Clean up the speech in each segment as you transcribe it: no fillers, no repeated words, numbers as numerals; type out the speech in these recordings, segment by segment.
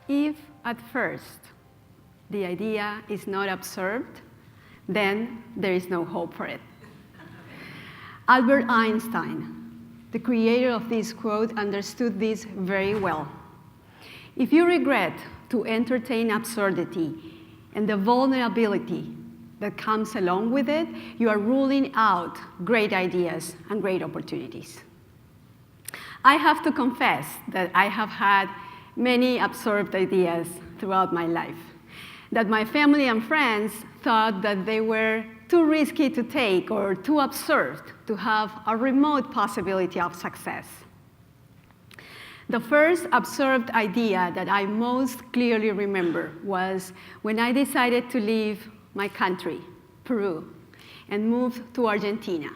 If at first the idea is not observed, then there is no hope for it. Albert Einstein, the creator of this quote, understood this very well. If you regret to entertain absurdity and the vulnerability that comes along with it, you are ruling out great ideas and great opportunities. I have to confess that I have had many absurd ideas throughout my life, that my family and friends thought that they were too risky to take or too absurd to have a remote possibility of success. The first absurd idea that I most clearly remember was when I decided to leave my country, Peru, and move to Argentina.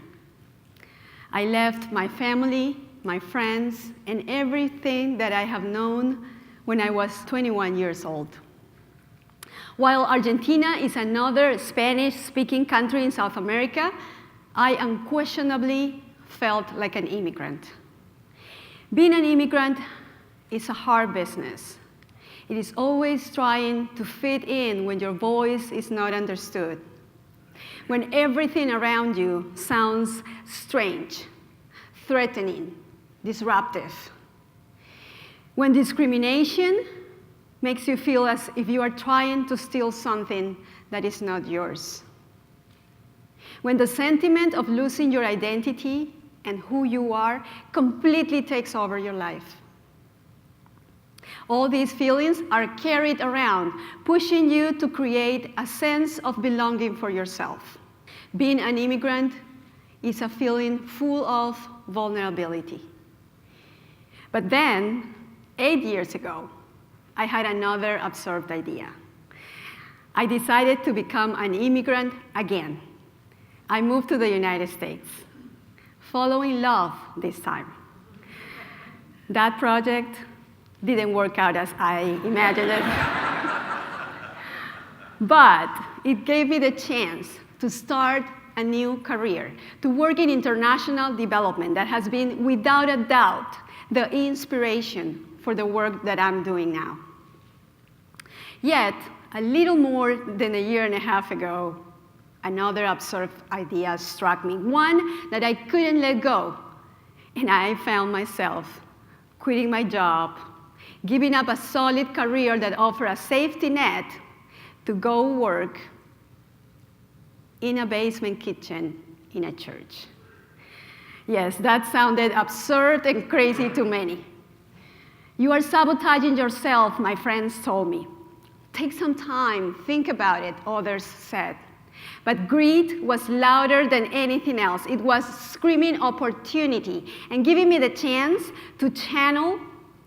I left my family, my friends, and everything that I have known when I was 21 years old. While Argentina is another Spanish-speaking country in South America, I unquestionably felt like an immigrant. Being an immigrant is a hard business. It is always trying to fit in when your voice is not understood, when everything around you sounds strange, threatening, disruptive, when discrimination makes you feel as if you are trying to steal something that is not yours, when the sentiment of losing your identity and who you are completely takes over your life. All these feelings are carried around, pushing you to create a sense of belonging for yourself. Being an immigrant is a feeling full of vulnerability. But then, 8 years ago, I had another absurd idea. I decided to become an immigrant again. I moved to the United States, following love this time. That project didn't work out as I imagined it. But it gave me the chance to start a new career, to work in international development that has been, without a doubt, the inspiration for the work that I'm doing now. Yet, a little more than a year and a half ago, another absurd idea struck me, one that I couldn't let go. And I found myself quitting my job, giving up a solid career that offered a safety net to go work in a basement kitchen in a church. Yes, that sounded absurd and crazy to many. You are sabotaging yourself, my friends told me. Take some time, think about it, others said. But greed was louder than anything else. It was screaming opportunity and giving me the chance to channel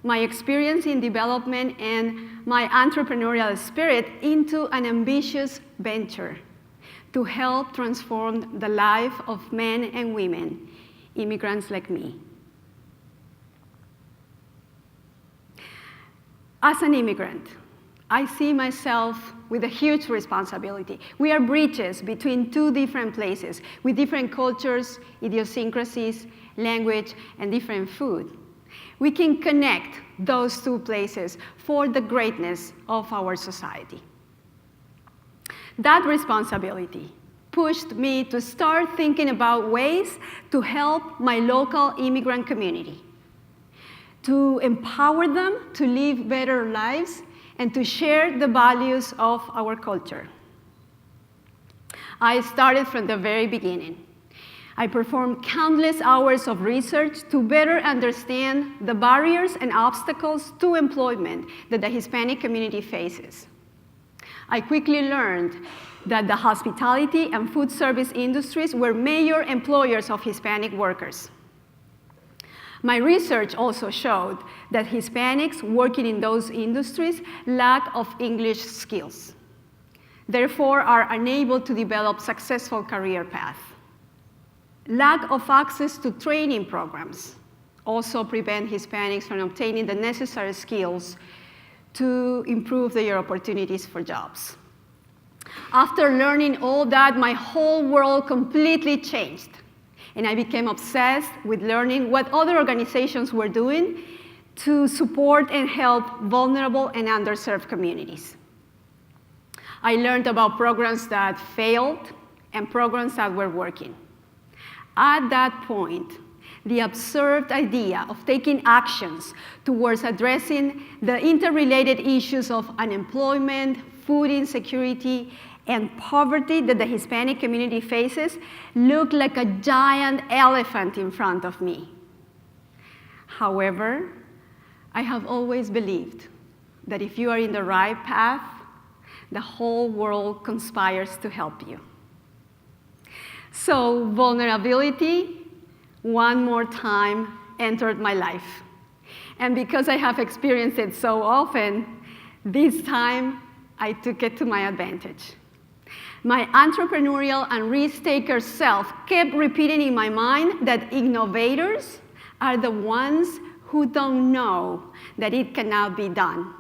my experience in development and my entrepreneurial spirit into an ambitious venture to help transform the life of men and women, immigrants like me. As an immigrant, I see myself with a huge responsibility. We are bridges between two different places with different cultures, idiosyncrasies, language, and different food. We can connect those two places for the greatness of our society. That responsibility pushed me to start thinking about ways to help my local immigrant community, to empower them to live better lives and to share the values of our culture. I started from the very beginning. I performed countless hours of research to better understand the barriers and obstacles to employment that the Hispanic community faces. I quickly learned that the hospitality and food service industries were major employers of Hispanic workers. My research also showed that Hispanics working in those industries lack of English skills, therefore are unable to develop successful career paths. Lack of access to training programs also prevent Hispanics from obtaining the necessary skills to improve their opportunities for jobs. After learning all that, my whole world completely changed, and I became obsessed with learning what other organizations were doing to support and help vulnerable and underserved communities. I learned about programs that failed and programs that were working. At that point, the absurd idea of taking actions towards addressing the interrelated issues of unemployment, food insecurity, and poverty that the Hispanic community faces looked like a giant elephant in front of me. However, I have always believed that if you are in the right path, the whole world conspires to help you. So vulnerability, one more time, entered my life. And because I have experienced it so often, this time I took it to my advantage. My entrepreneurial and risk-taker self kept repeating in my mind that innovators are the ones who don't know that it cannot be done.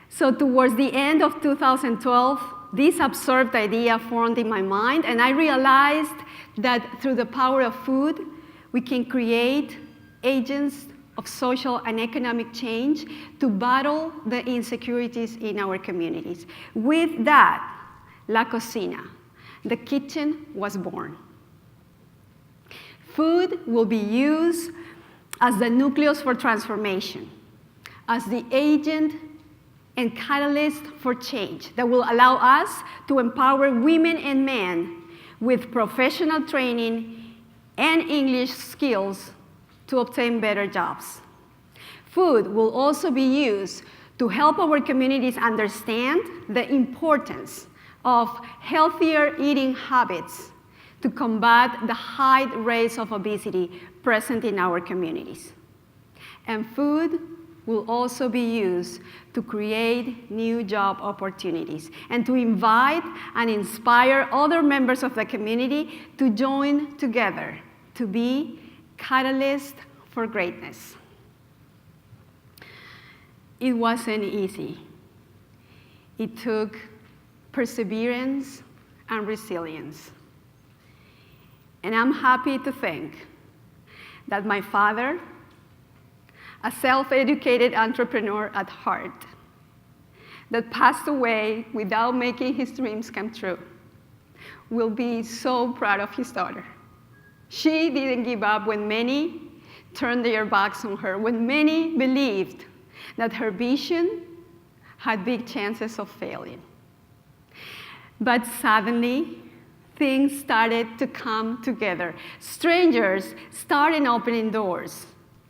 So towards the end of 2012, this absurd idea formed in my mind, and I realized that through the power of food, we can create agents of social and economic change to battle the insecurities in our communities. With that, La Cocina, the kitchen, was born. Food will be used as the nucleus for transformation, as the agent and catalyst for change that will allow us to empower women and men with professional training and English skills to obtain better jobs. Food will also be used to help our communities understand the importance of healthier eating habits to combat the high rates of obesity present in our communities. And food will also be used to create new job opportunities and to invite and inspire other members of the community to join together to be catalysts for greatness. It wasn't easy. It took perseverance and resilience. And I'm happy to think that my father, a self-educated entrepreneur at heart, that passed away without making his dreams come true, will be so proud of his daughter. She didn't give up when many turned their backs on her, when many believed that her vision had big chances of failing. But suddenly, things started to come together. Strangers started opening doors.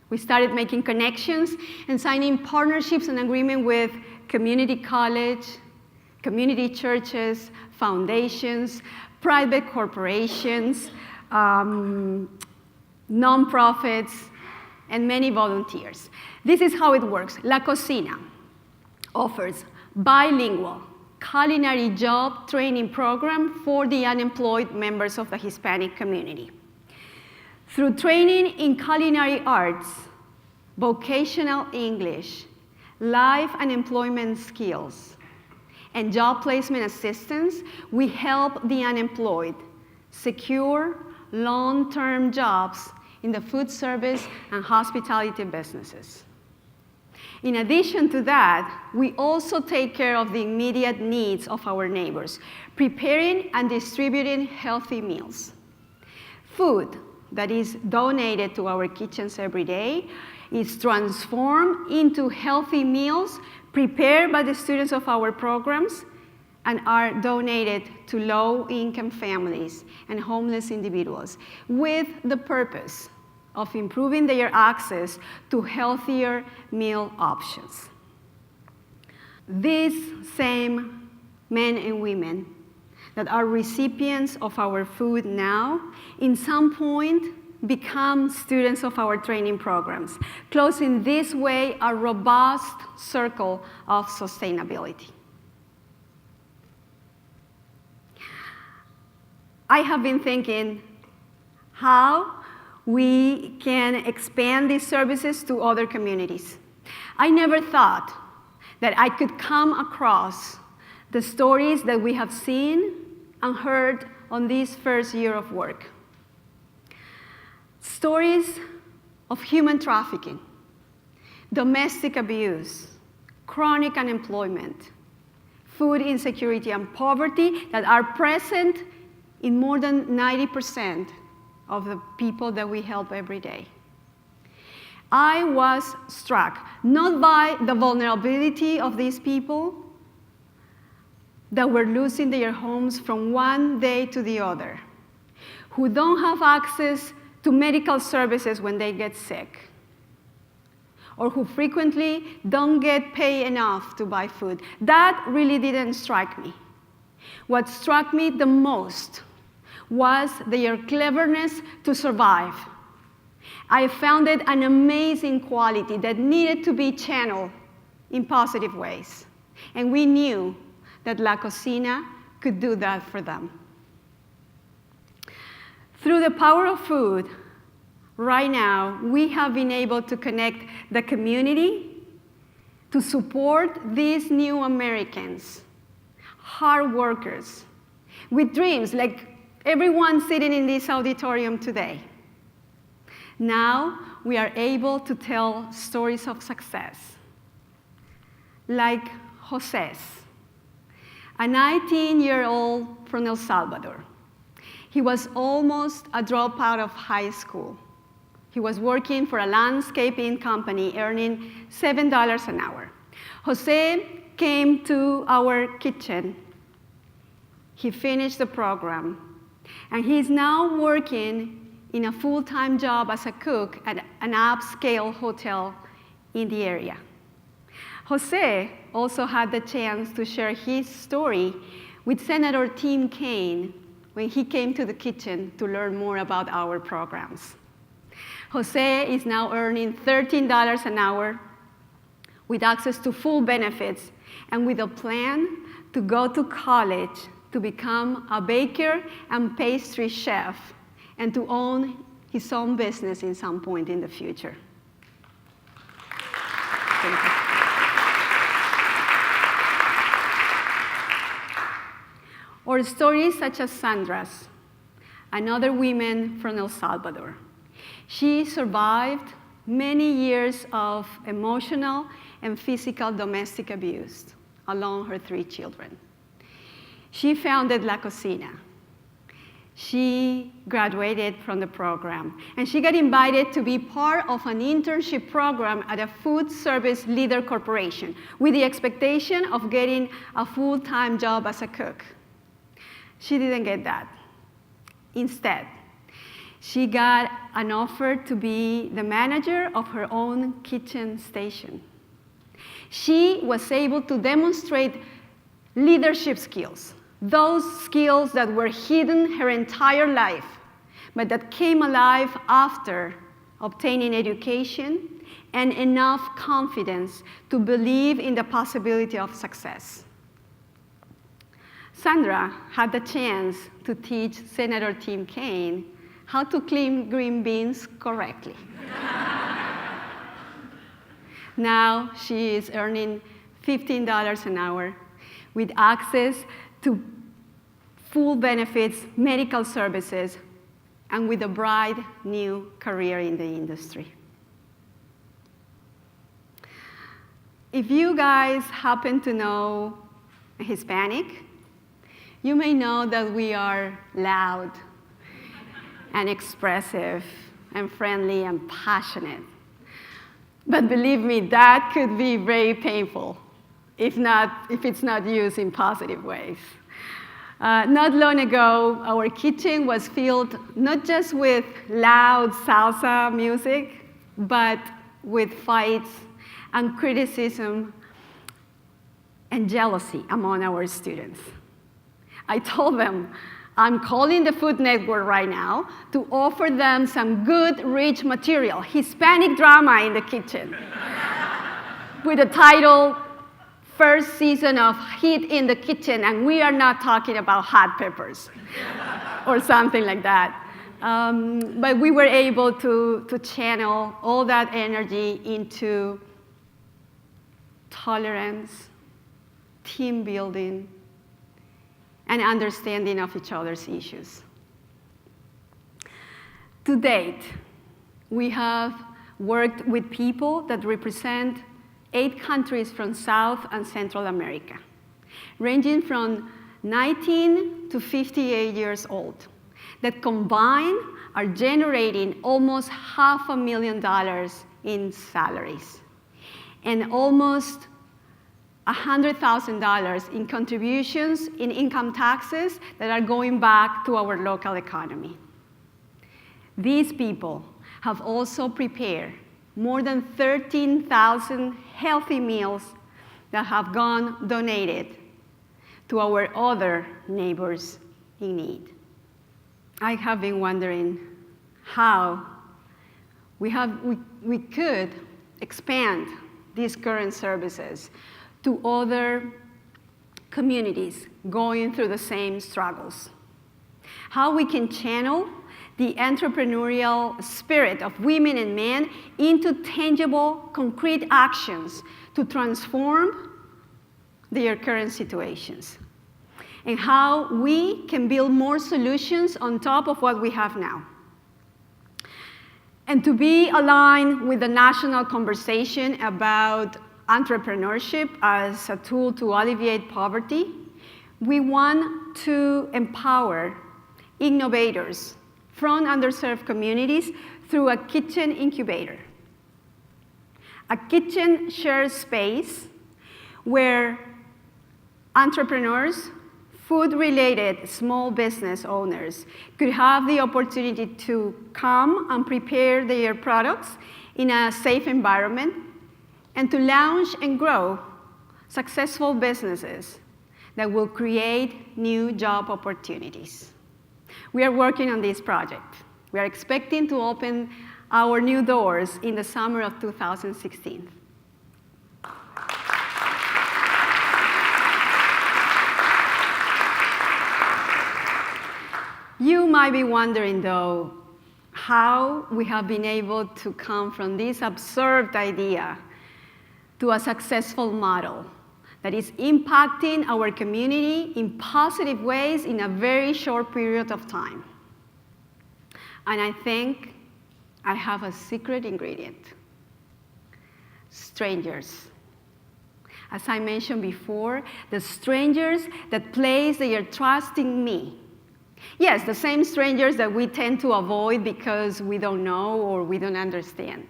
We started making connections and signing partnerships and agreements with community college, community churches, foundations, private corporations, nonprofits, and many volunteers. This is how it works. La Cocina offers bilingual culinary job training program for the unemployed members of the Hispanic community. Through training in culinary arts, vocational English, life and employment skills, and job placement assistance, we help the unemployed secure long-term jobs in the food service and hospitality businesses. In addition to that, we also take care of the immediate needs of our neighbors, preparing and distributing healthy meals. Food that is donated to our kitchens every day is transformed into healthy meals prepared by the students of our programs and are donated to low-income families and homeless individuals with the purpose of improving their access to healthier meal options. These same men and women that are recipients of our food now, in some point, become students of our training programs, closing this way a robust circle of sustainability. I have been thinking how we can expand these services to other communities. I never thought that I could come across the stories that we have seen and heard on this first year of work. Stories of human trafficking, domestic abuse, chronic unemployment, food insecurity and poverty that are present in more than 90% of the people that we help every day. I was struck not by the vulnerability of these people that were losing their homes from one day to the other, who don't have access to medical services when they get sick, or who frequently don't get paid enough to buy food. That really didn't strike me. What struck me the most was their cleverness to survive. I found it an amazing quality that needed to be channeled in positive ways. And we knew that La Cocina could do that for them. Through the power of food, right now, we have been able to connect the community to support these new Americans, hard workers, with dreams like everyone sitting in this auditorium today. Now, we are able to tell stories of success, like José's, a 19-year-old from El Salvador. He was almost a dropout of high school. He was working for a landscaping company, earning $7 an hour. José came to our kitchen. He finished the program, and he's now working in a full-time job as a cook at an upscale hotel in the area. José also had the chance to share his story with Senator Tim Kaine when he came to the kitchen to learn more about our programs. José is now earning $13 an hour with access to full benefits and with a plan to go to college to become a baker and pastry chef and to own his own business in some point in the future. Thank you. Or stories such as Sandra's, another woman from El Salvador. She survived many years of emotional and physical domestic abuse along her 3 children. She founded La Cocina. She graduated from the program, and she got invited to be part of an internship program at a food service leader corporation with the expectation of getting a full-time job as a cook. She didn't get that. Instead, she got an offer to be the manager of her own kitchen station. She was able to demonstrate leadership skills, those skills that were hidden her entire life, but that came alive after obtaining education and enough confidence to believe in the possibility of success. Sandra had the chance to teach Senator Tim Kaine how to clean green beans correctly. Now she is earning $15 an hour with access to full benefits, medical services, and with a bright new career in the industry. If you guys happen to know Hispanic, you may know that we are loud and expressive and friendly and passionate. But believe me, that could be very painful if it's not used in positive ways. Not long ago, our kitchen was filled not just with loud salsa music, but with fights and criticism and jealousy among our students. I told them, I'm calling the Food Network right now to offer them some good, rich material, Hispanic drama in the kitchen, with the title, First Season of Heat in the Kitchen, and we are not talking about hot peppers, or something like that. But we were able to channel all that energy into tolerance, team building, and understanding of each other's issues. To date, we have worked with people that represent 8 countries from South and Central America, ranging from 19 to 58 years old, that combined are generating almost $500,000 in salaries and almost $100,000 in contributions in income taxes that are going back to our local economy. These people have also prepared more than 13,000 healthy meals that have gone donated to our other neighbors in need. I have been wondering how we could expand these current services to other communities going through the same struggles. How we can channel the entrepreneurial spirit of women and men into tangible, concrete actions to transform their current situations. And how we can build more solutions on top of what we have now. And to be aligned with the national conversation about entrepreneurship as a tool to alleviate poverty, we want to empower innovators from underserved communities through a kitchen incubator. A kitchen shared space where entrepreneurs, food-related small business owners could have the opportunity to come and prepare their products in a safe environment and to launch and grow successful businesses that will create new job opportunities. We are working on this project. We are expecting to open our new doors in the summer of 2016. You might be wondering, though, how we have been able to come from this absurd idea to a successful model that is impacting our community in positive ways in a very short period of time. And I think I have a secret ingredient: strangers. As I mentioned before, the strangers that place their trust in me. Yes, the same strangers that we tend to avoid because we don't know or we don't understand.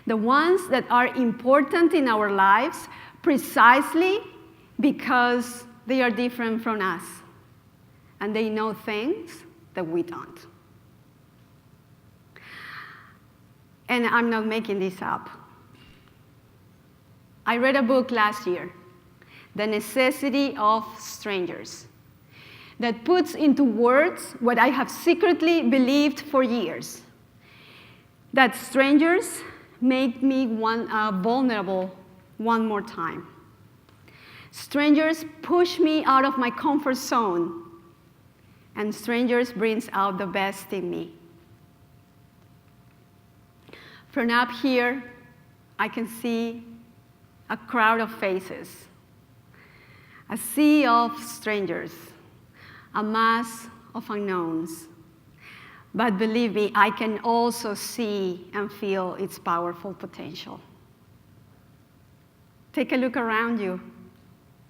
The ones that are important in our lives precisely because they are different from us and they know things that we don't. And I'm not making this up. I read a book last year, The Necessity of Strangers, that puts into words what I have secretly believed for years, that strangers make me vulnerable one more time. Strangers push me out of my comfort zone, and strangers brings out the best in me. From up here, I can see a crowd of faces, a sea of strangers, a mass of unknowns. But believe me, I can also see and feel its powerful potential. Take a look around you,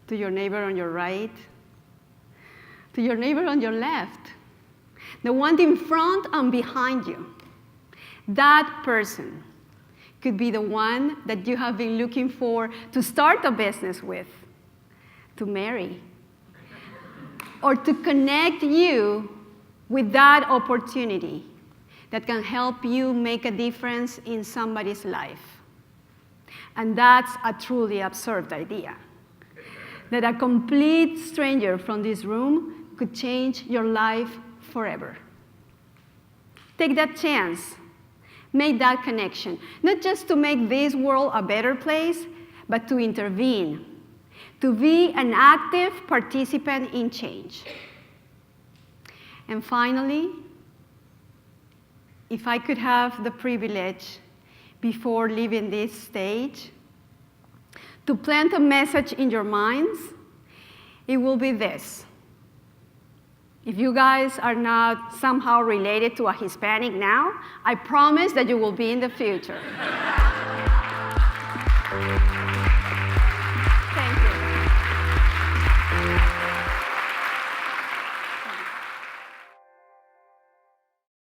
to your neighbor on your right, to your neighbor on your left, the one in front and behind you. That person could be the one that you have been looking for to start a business with, to marry, or to connect you with that opportunity that can help you make a difference in somebody's life. And that's a truly absurd idea, that a complete stranger from this room could change your life forever. Take that chance. Make that connection, not just to make this world a better place, but to intervene, to be an active participant in change. And finally, if I could have the privilege, before leaving this stage, to plant a message in your minds, it will be this: If you guys are not somehow related to a Hispanic now, I promise that you will be in the future.